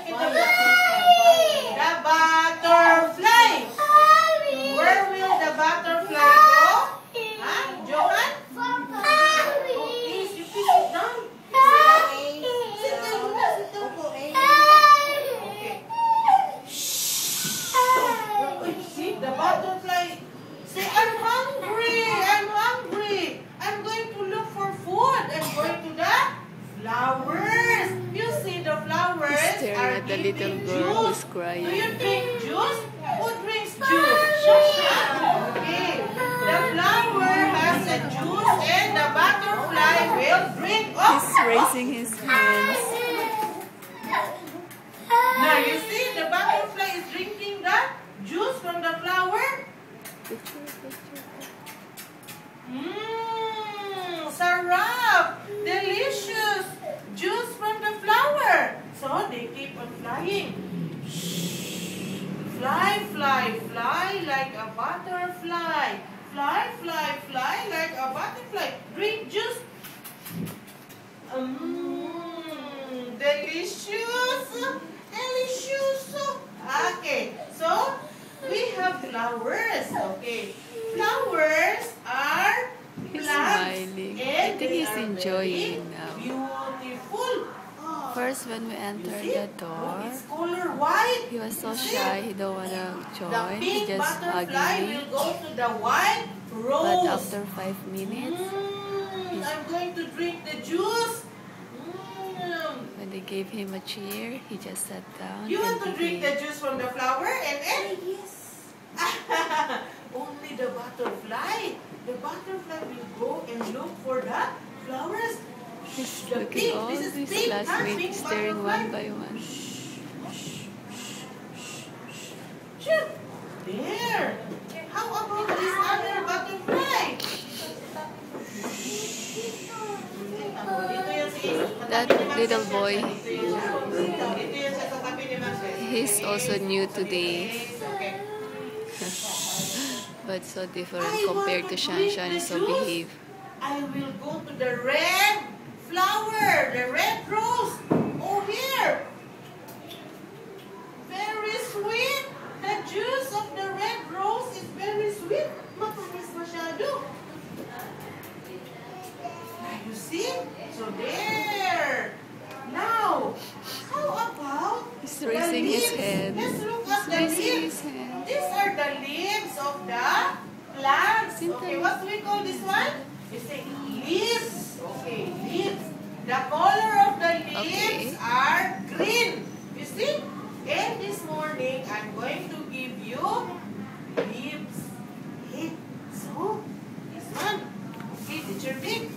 The butterfly. Where will the butterfly go? Huh? Johan? Please, you please sit down. Sit down. Okay. See, the butterfly. Say, I'm hungry. I'm going to look for food. I'm going to the flowers. You see the flowers Staring are at the giving little girl juice. who's crying. Do you drink juice? Who drinks juice? Shasha. Okay. The flower has a juice and the butterfly will drink. Oh. He's raising his hands. Now you see the butterfly is drinking the juice from the flower. Sarap! Delicious! Juice from the flower. So they keep on flying. Fly, fly, fly like a butterfly. Fly, fly, fly like a butterfly. Drink juice. Delicious! Delicious! Okay, so we have flowers. Okay, flowers are He's plants. smiling. I And think they he's are enjoying very now. Beautiful. First, when we entered the Look, door, it's color white. he was so shy. He don't wanna The join. He pink just hugged butterfly me. will go to the white rose. But after 5 minutes, I'm going to drink the juice. when they gave him a chair, he just sat down. You want to and drink the ate. juice from the flower and yes. Only the butterfly. The butterfly will go and look for the flowers. He's The looking pink. all This is these pink, huh? classmates Pink staring butterfly. one by one. There. How about this other butterfly? That little boy, he's also new today, but so different compared to Shanshan. He's so behave. I will go to the red flower, the red rose. Oh, here. Very sweet. The juice of the red rose is very sweet. Matamis masyado. You see? So there. Now, how about He's the raising his leaves? hand. Let's look at He's the raising leaves. his hand. These are the leaves of the plants. Okay, what do we call this one? You say leaves. Okay, leaves. The color of the leaves are green. You see? And this morning, I'm going to give you leaves. Okay, so this one. Okay, teacher Vic.